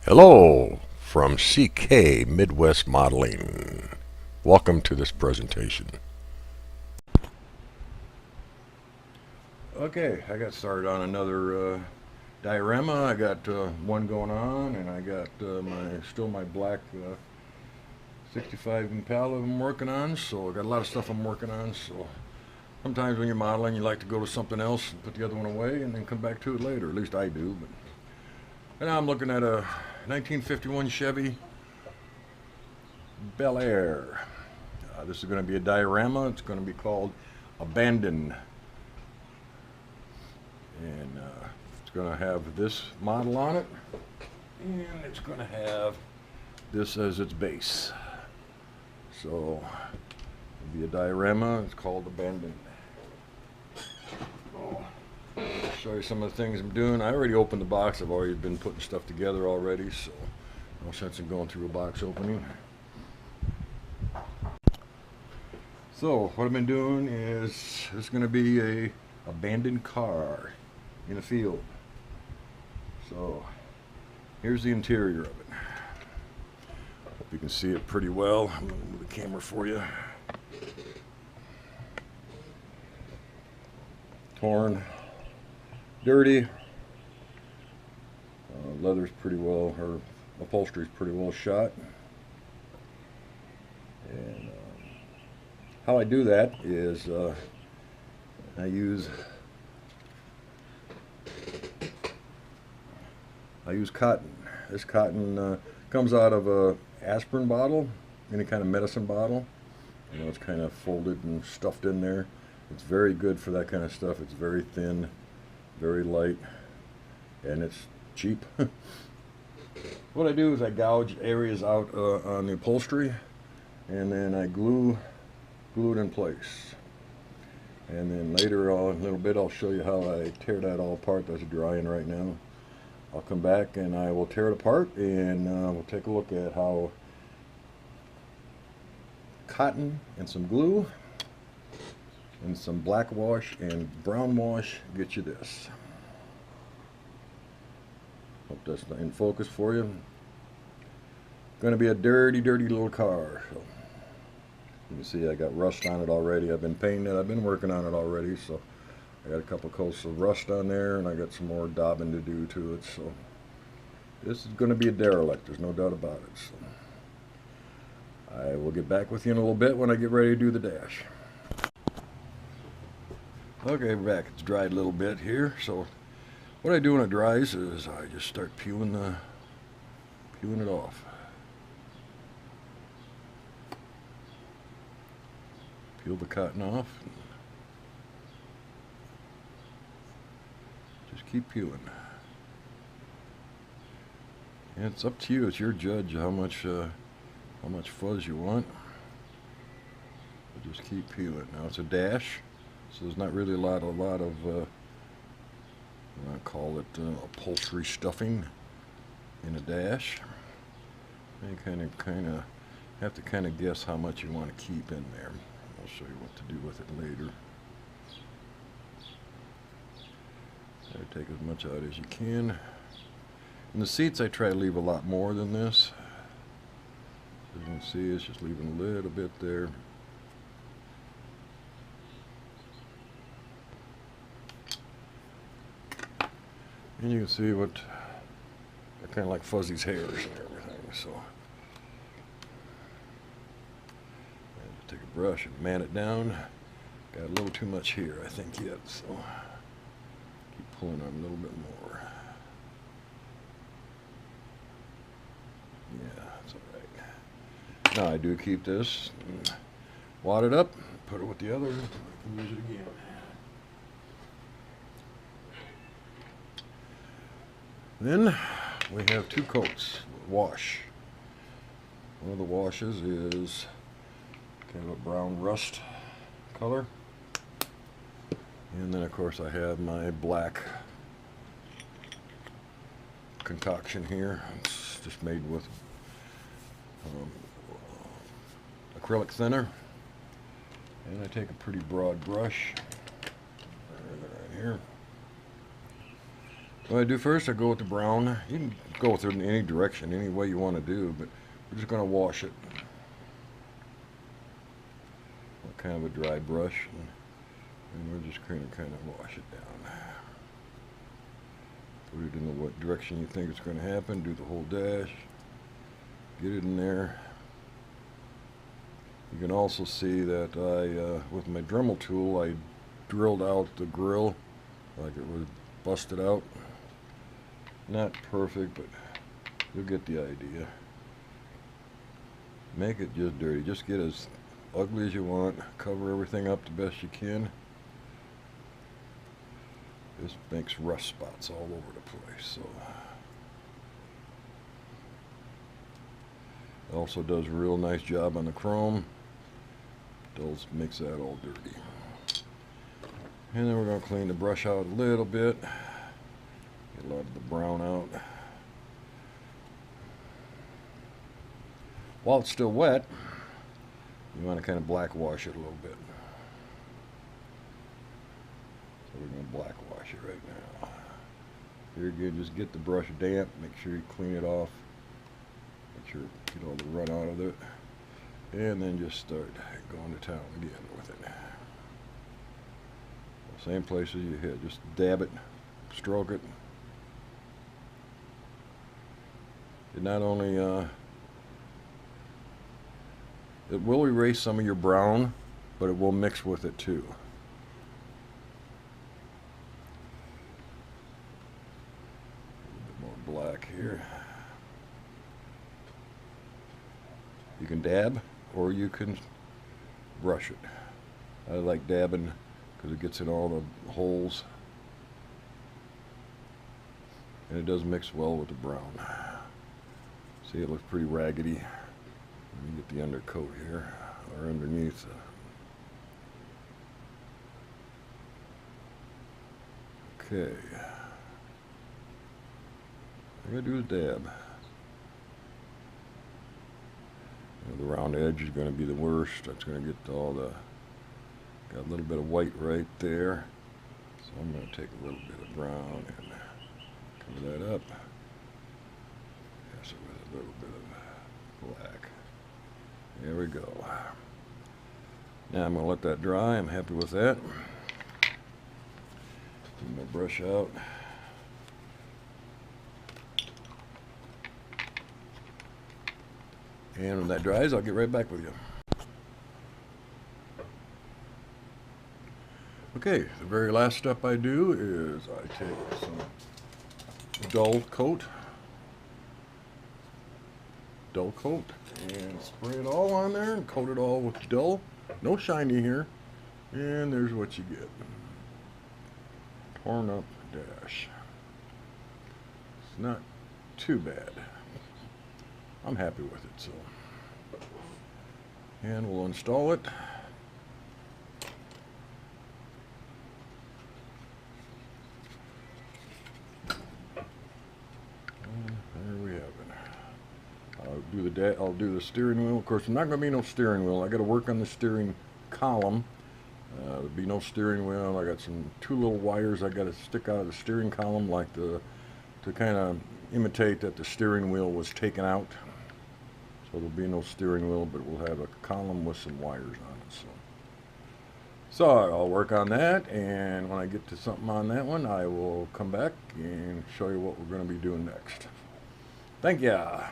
Hello from CK Midwest Modeling. Welcome to this presentation. Okay, I got started on another diorama. I got one going on, and I got my black 65 Impala I'm working on. So I got a lot of stuff I'm working on. So sometimes when you're modeling, you like to go to something else and put the other one away, and then come back to it later. At least I do. But and now I'm looking at a 1951 Chevy Bel Air. This is going to be a diorama. It's going to be called Abandon. And it's going to have this model on it. And it's going to have this as its base. So it'll be a diorama. It's called Abandon. I'll show you some of the things I'm doing. I already opened the box. I've already been putting stuff together already. So no sense in going through a box opening. So what I've been doing is this is going to be a abandoned car in a field. So here's the interior of it. Hope you can see it pretty well. I'm going to move the camera for you. Torn, dirty. Leather's pretty well, or upholstery's pretty well shot. And how I do that is I use cotton. This cotton comes out of a aspirin bottle, any kind of medicine bottle. You know, it's kind of folded and stuffed in there. It's very good for that kind of stuff. It's very thin, very light, and it's cheap. What I do is I gouge areas out on the upholstery, and then I glue it in place. And then later on, a little bit, I'll show you how I tear that all apart. That's drying right now. I'll come back and I will tear it apart, and we'll take a look at how cotton and some glue and some black wash and brown wash get you this. Hope that's in focus for you. Going to be a dirty, dirty little car. So you can see I got rust on it already. I've been painting it. I've been working on it already. So I got a couple coats of rust on there, and I got some more daubing to do to it. So this is going to be a derelict. There's no doubt about it. So I will get back with you in a little bit when I get ready to do the dash. Okay, we're back. It's dried a little bit here. So what I do when it dries is I just start peeling it off. Peel the cotton off. Just keep peeling. And it's up to you. It's your judge how much fuzz you want. But just keep peeling. Now it's a dash, so there's not really a lot of I call it upholstery stuffing in a dash. You kind of have to kind of guess how much you want to keep in there. I'll show you what to do with it later. Try to take as much out as you can. In the seats, I try to leave a lot more than this. As you can see, it's just leaving a little bit there. And you can see what they're kind of like Fuzzy's hairs and everything. So and take a brush and man it down. Got a little too much here, I think, yet. So keep pulling on a little bit more. Yeah, that's all right. Now I do keep this, wad it up, put it with the other, and use it again. Then we have two coats. Wash. One of the washes is kind of a brown rust color. And then of course I have my black concoction here. It's just made with acrylic thinner. And I take a pretty broad brush right here. What I do first, I go with the brown. You can go with it in any direction, any way you want to do, but we're just going to wash it. Kind of a dry brush, and we're just going to kind of wash it down. Put it in the what direction you think it's going to happen. Do the whole dash. Get it in there. You can also see that I, with my Dremel tool, I drilled out the grill like it was busted out. Not perfect, but you'll get the idea. Make it just dirty. Just get as ugly as you want. Cover everything up the best you can. This makes rust spots all over the place. So it also does a real nice job on the chrome. Does makes that all dirty. And then we're going to clean the brush out a little bit. Get a lot of the brown out. While it's still wet, you want to kind of black wash it a little bit. So we're going to black wash it right now. Here again, just get the brush damp. Make sure you clean it off. Make sure you get all the run out of it. And then just start going to town again with it. Same places you hit. Just dab it, stroke it. It not only it will erase some of your brown, but it will mix with it too. A little bit more black here. You can dab or you can brush it. I like dabbing because it gets in all the holes. And it does mix well with the brown. See, it looks pretty raggedy. Let me get the undercoat here, or underneath. Okay. All I gotta do is dab. The round edge is going to be the worst. That's going to get all the, got a little bit of white right there. So I'm going to take a little bit of brown and cover that up. Yes, with a little bit of black. There we go. Now I'm going to let that dry. I'm happy with that. Get my brush out. And when that dries, I'll get right back with you. Okay, the very last step I do is I take some dull coat, and spray it all on there and coat it all with dull. No shiny here. And there's what you get. Torn up dash. It's not too bad. I'm happy with it, so. And we'll install it. And there we have it. I'll do the steering wheel. Of course, there's not going to be no steering wheel. I got to work on the steering column. There'll be no steering wheel. I got two little wires I got to stick out of the steering column, like to kind of imitate that the steering wheel was taken out. So there'll be no steering wheel, but we'll have a column with some wires on it. So I'll work on that, and when I get to something on that one, I will come back and show you what we're going to be doing next. Thank ya.